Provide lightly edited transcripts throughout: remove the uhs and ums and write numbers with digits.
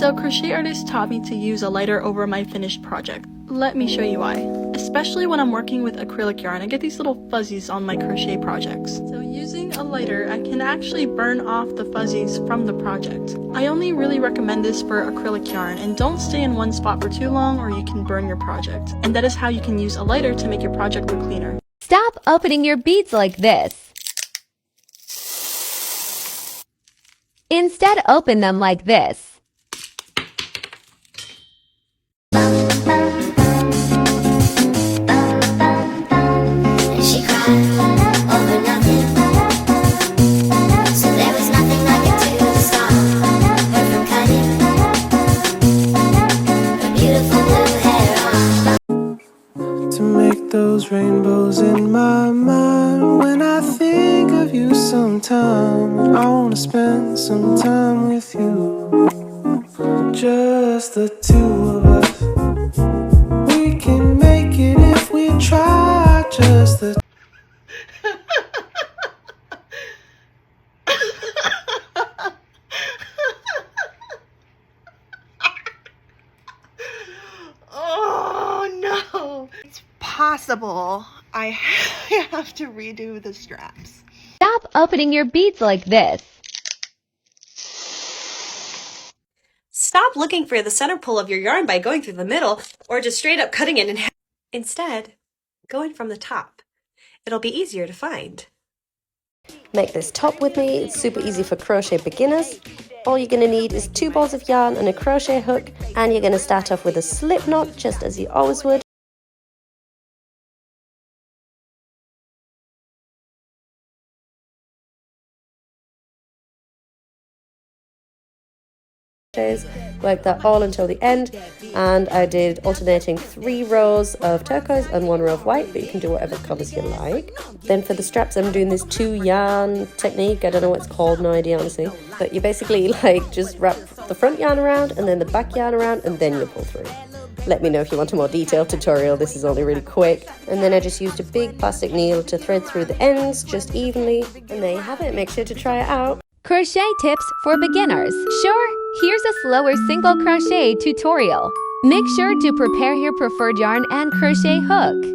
So crochet artist taught me to use a lighter over my finished project. Let me show you why. Especially when I'm working with acrylic yarn, I get these little fuzzies on my crochet projects. So using a lighter, I can actually burn off the fuzzies from the project. I only really recommend this for acrylic yarn, and don't stay in one spot for too long or you can burn your project. And that is how you can use a lighter to make your project look cleaner. Stop opening your beads like this. Instead, open them like this. Those rainbows in my mind. When I think of you sometime, I wanna spend some time with you. Just the two of us. We can make it if we try. Just the Oh no, it's possible I have to redo the straps. Stop opening your beads like this. Stop looking for the center pull of your yarn by going through the middle or just straight up cutting it in half. Instead, going from the top. It'll be easier to find. Make this top with me. It's super easy for crochet beginners. All you're going to need is 2 balls of yarn and a crochet hook, and you're going to start off with a slip knot just as you always would. Work that all until the end, and I did alternating 3 rows of turquoise and 1 row of white, but you can do whatever colours you like. Then for the straps, I'm doing this 2 yarn technique. I don't know what it's called, no idea honestly, but you basically like just wrap the front yarn around and then the back yarn around, and then you pull through. Let me know if you want a more detailed tutorial. This is only really quick. And then I just used a big plastic needle to thread through the ends just evenly, and there you have it. Make sure to try it out. Crochet tips for beginners. Sure, here's a slower single crochet tutorial. Make sure to prepare your preferred yarn and crochet hook.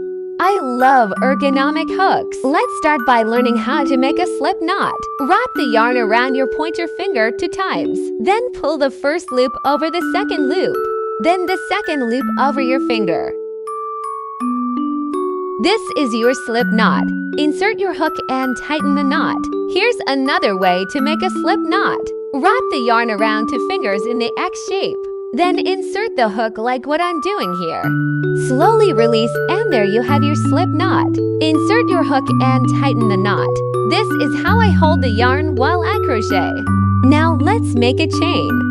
I love ergonomic hooks. Let's start by learning how to make a slip knot. Wrap the yarn around your pointer finger 2 times. Then pull the first loop over the second loop. Then the second loop over your finger. This is your slip knot. Insert your hook and tighten the knot. Here's another way to make a slip knot. Wrap the yarn around 2 fingers in the X shape. Then insert the hook like what I'm doing here. Slowly release, and there you have your slip knot. Insert your hook and tighten the knot. This is how I hold the yarn while I crochet. Now let's make a chain.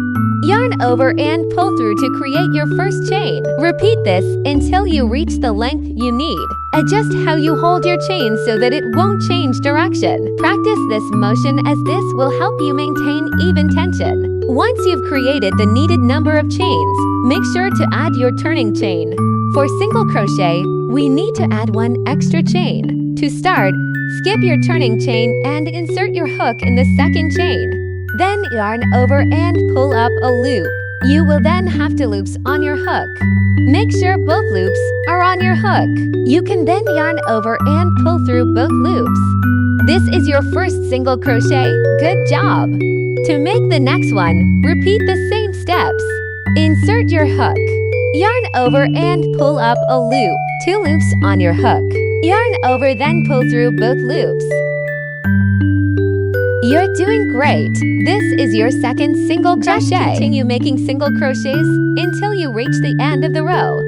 Yarn over and pull through to create your first chain. Repeat this until you reach the length you need. Adjust how you hold your chain so that it won't change direction. Practice this motion as this will help you maintain even tension. Once you've created the needed number of chains, make sure to add your turning chain. For single crochet, we need to add 1 extra chain. To start, skip your turning chain and insert your hook in the second chain. Then yarn over and pull up a loop. You will then have 2 loops on your hook. Make sure both loops are on your hook. You can then yarn over and pull through both loops. This is your first single crochet. Good job! To make the next one, repeat the same steps. Insert your hook. Yarn over and pull up a loop. 2 loops on your hook. Yarn over, then pull through both loops. You're doing great! This is your second single crochet. Just continue making single crochets until you reach the end of the row.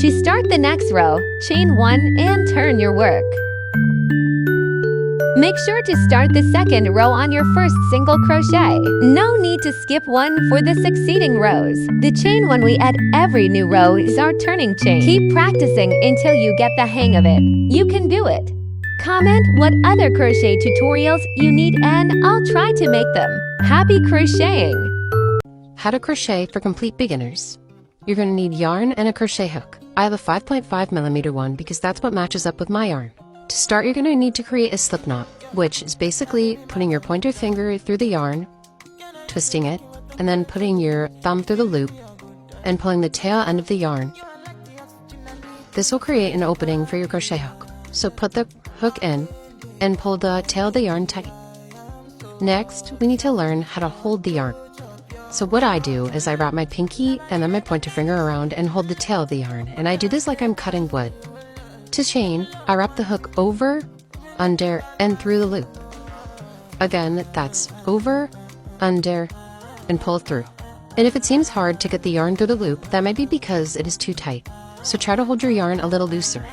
To start the next row, chain 1 and turn your work. Make sure to start the second row on your first single crochet. No need to skip one for the succeeding rows. The chain one we add every new row is our turning chain. Keep practicing until you get the hang of it. You can do it. Comment what other crochet tutorials you need and I'll try to make them. Happy crocheting! How to crochet for complete beginners. You're going to need yarn and a crochet hook. I have a 5.5mm one because that's what matches up with my yarn. To start, you're going to need to create a slip knot, which is basically putting your pointer finger through the yarn, twisting it, and then putting your thumb through the loop and pulling the tail end of the yarn. This will create an opening for your crochet hook. So put the hook in and pull the tail of the yarn tight. Next, we need to learn how to hold the yarn. So what I do is I wrap my pinky and then my pointer finger around and hold the tail of the yarn, and I do this like I'm cutting wood. To chain, I wrap the hook over, under, and through the loop. Again, that's over, under, and pull through. And if it seems hard to get the yarn through the loop, that might be because it is too tight. So try to hold your yarn a little looser.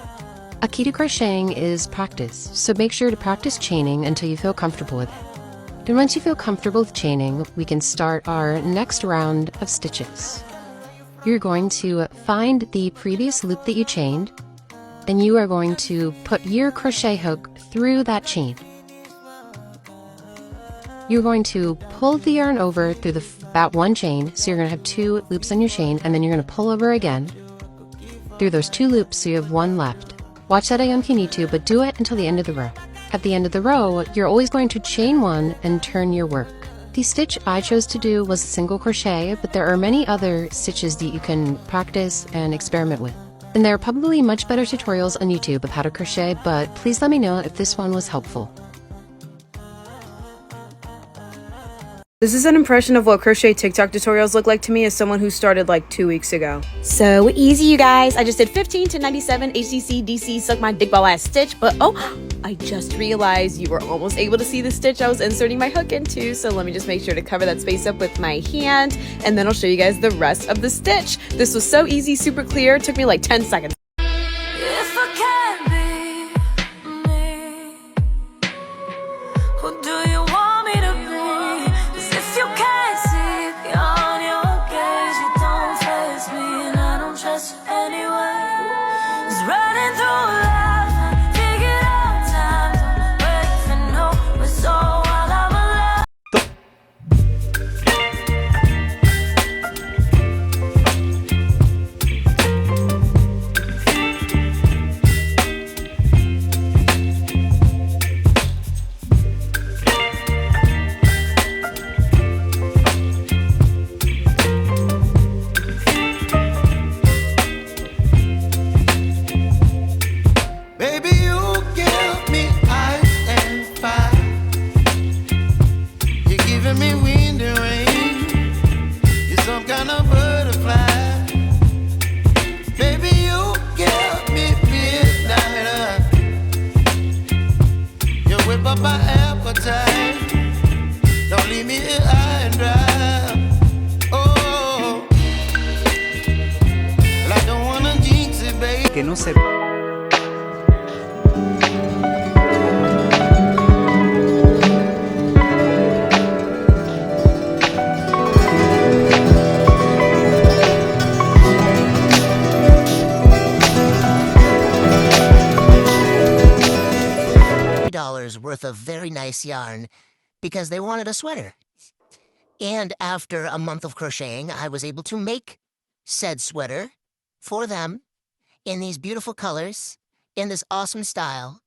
A key to crocheting is practice, so make sure to practice chaining until you feel comfortable with it. And once you feel comfortable with chaining, we can start our next round of stitches. You're going to find the previous loop that you chained, and you are going to put your crochet hook through that chain. You're going to pull the yarn over through that one chain, so you're going to have 2 loops on your chain, and then you're going to pull over again through those 2 loops so you have 1 left. Watch that again if you need to, but do it until the end of the row. At the end of the row, you're always going to chain 1 and turn your work. The stitch I chose to do was a single crochet, but there are many other stitches that you can practice and experiment with. And there are probably much better tutorials on YouTube of how to crochet, but please let me know if this one was helpful. This is an impression of what crochet TikTok tutorials look like to me as someone who started like 2 weeks ago. So easy, you guys. I just did 15 to 97 HCC DC suck my dick ball ass stitch, but oh, I just realized you were almost able to see the stitch I was inserting my hook into, so let me just make sure to cover that space up with my hand, and then I'll show you guys the rest of the stitch. This was so easy, super clear. It took me like 10 seconds. If I can't be me, who do you want me to be? 'Cause if you can't see beyond your gaze, you don't face me, and I don't trust you anyway. 'Cause running through life, I figured out time don't break for no result while I'm alive. Baby, you give me ice and fire. You're giving me wind and rain. You're some kind of butterfly. Baby, you give me midnight. You whip up my appetite. Don't leave me here high and dry. Oh, well, I don't wanna jinx it, baby. Que no se $50 worth of very nice yarn because they wanted a sweater. And after a month of crocheting, I was able to make said sweater for them in these beautiful colors, in this awesome style.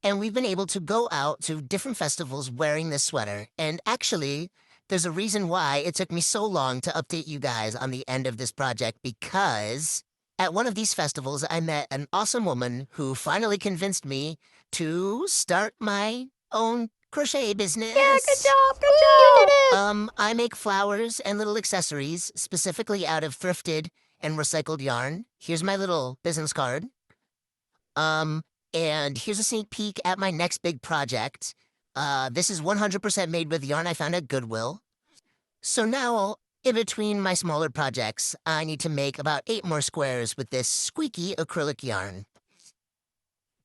And we've been able to go out to different festivals wearing this sweater. And actually, there's a reason why it took me so long to update you guys on the end of this project, because at one of these festivals, I met an awesome woman who finally convinced me to start my own crochet business. Yeah, good job, good job. You did it. I make flowers and little accessories specifically out of thrifted and recycled yarn. Here's my little business card. And here's a sneak peek at my next big project. This is 100% made with yarn I found at Goodwill. So now, in between my smaller projects, I need to make about 8 more squares with this squeaky acrylic yarn.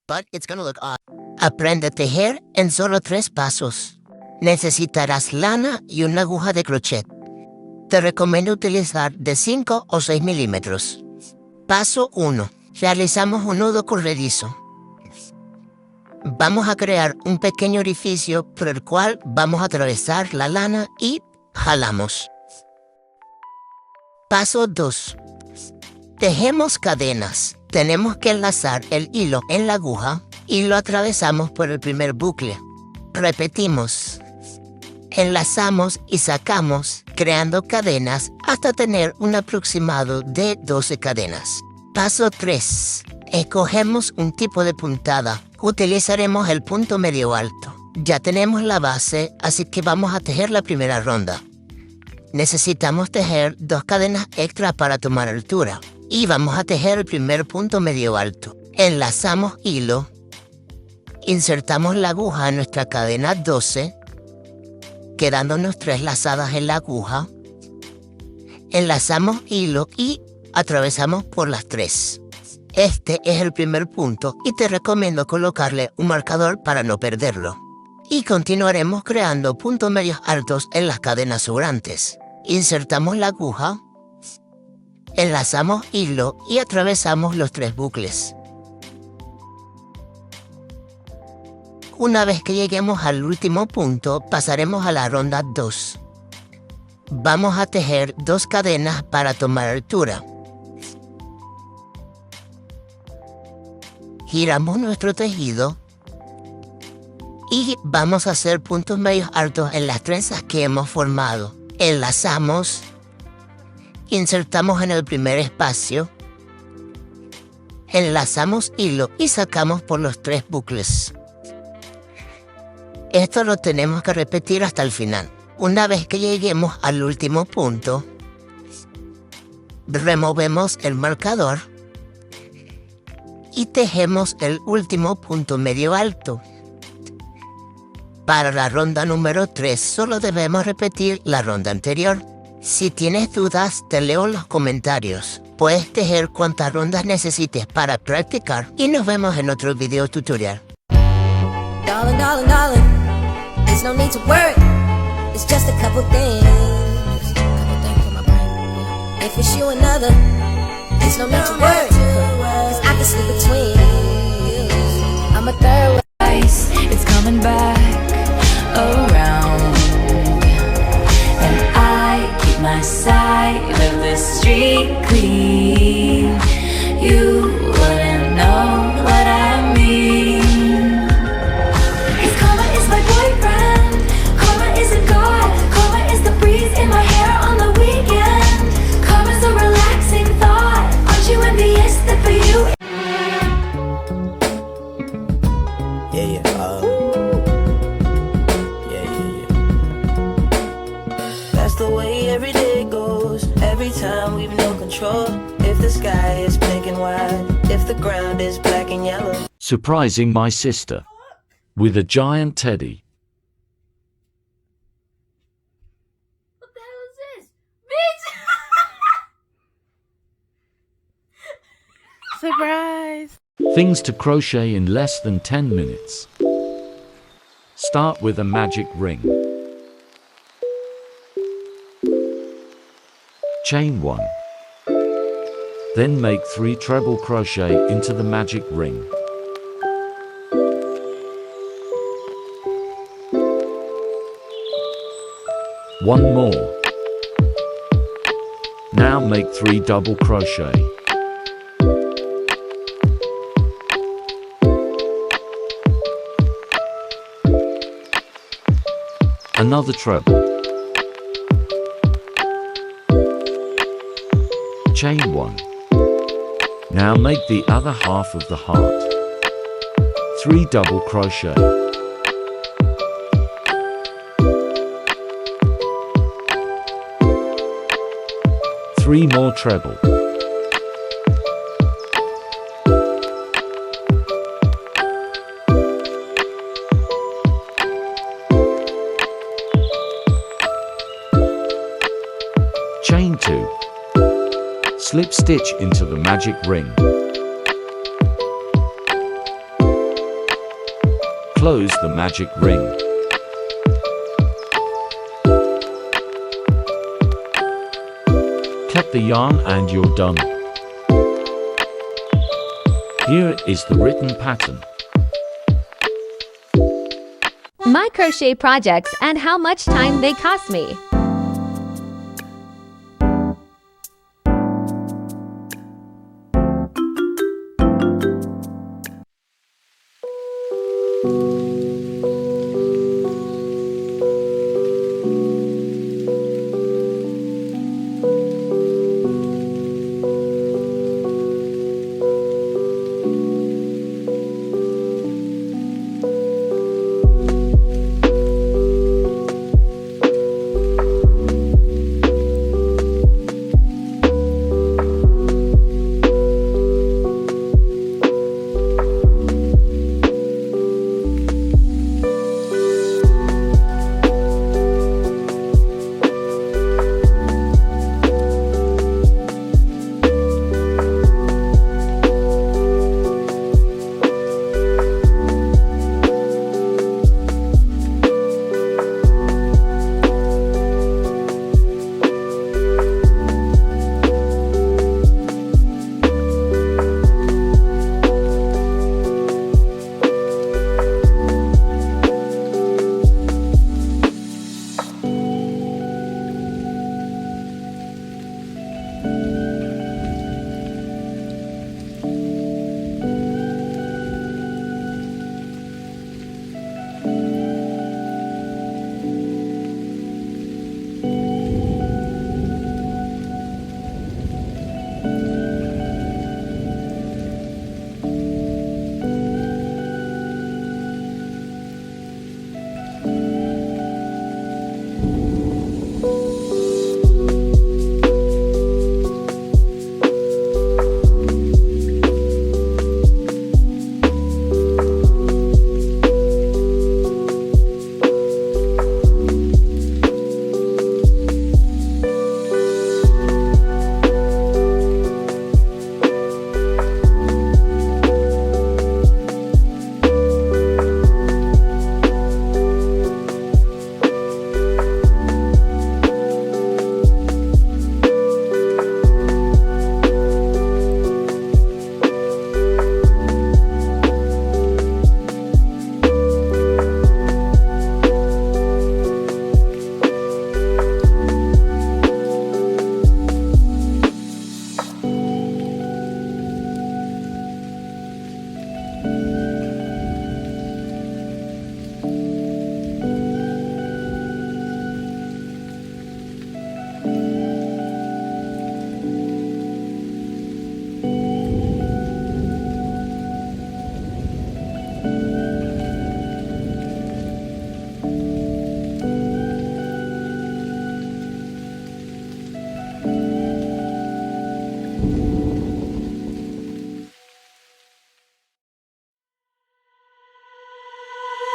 But it's gonna look awesome. Aprende a tejer en solo 3 pasos. Necesitarás lana y una aguja de crochet. Te recomiendo utilizar de 5 o 6 milímetros. Paso 1. Realizamos un nudo corredizo. Vamos a crear un pequeño orificio por el cual vamos a atravesar la lana y jalamos. Paso 2. Tejemos cadenas. Tenemos que enlazar el hilo en la aguja y lo atravesamos por el primer bucle. Repetimos. Enlazamos y sacamos, creando cadenas hasta tener un aproximado de 12 cadenas. Paso 3. Escogemos un tipo de puntada. Utilizaremos el punto medio alto. Ya tenemos la base, así que vamos a tejer la primera ronda. Necesitamos tejer 2 cadenas extra para tomar altura. Y vamos a tejer el primer punto medio alto. Enlazamos hilo. Insertamos la aguja en nuestra cadena 12, quedándonos 3 lazadas en la aguja. Enlazamos hilo y atravesamos por las 3. Este es el primer punto y te recomiendo colocarle un marcador para no perderlo. Y continuaremos creando puntos medios altos en las cadenas sobrantes. Insertamos la aguja, enlazamos hilo y atravesamos los 3 bucles. Una vez que lleguemos al último punto, pasaremos a la ronda 2. Vamos a tejer 2 cadenas para tomar altura. Giramos nuestro tejido y vamos a hacer puntos medios altos en las trenzas que hemos formado. Enlazamos, insertamos en el primer espacio, enlazamos hilo y sacamos por los 3 bucles. Esto lo tenemos que repetir hasta el final. Una vez que lleguemos al último punto, removemos el marcador y tejemos el último punto medio alto. Para la ronda número 3 solo debemos repetir la ronda anterior. Si tienes dudas, te leo en los comentarios. Puedes tejer cuantas rondas necesites para practicar y nos vemos en otro video tutorial. Darling, darling, darling, there's no need to worry. It's just a couple things. For my brain. If it's you another, there's no need to worry. 'Cause I can sleep between. I'm a third ice. It's coming back around, and I keep my side of the street clean. You wouldn't know what I mean. 'Cause karma is my boyfriend. Karma isn't God. Karma is the breeze in my hair on the weekend. Karma's a relaxing thought. Aren't you envious that for you? Yeah. That's the way every day goes. Every time we've no control. If the sky is pink and white, if the ground is black and yellow. Surprising my sister with a giant teddy. What the hell is this? Bitch! Surprise! Things to crochet in less than 10 minutes. Start with a magic ring. Chain 1. Then make 3 treble crochet into the magic ring. One more. Now make 3 double crochet. Another treble. Chain 1. Now make the other half of the heart. 3 double crochet. Three more treble. Chain 2. Slip stitch into the magic ring. Close the magic ring. Cut the yarn and you're done. Here is the written pattern. My crochet projects and how much time they cost me.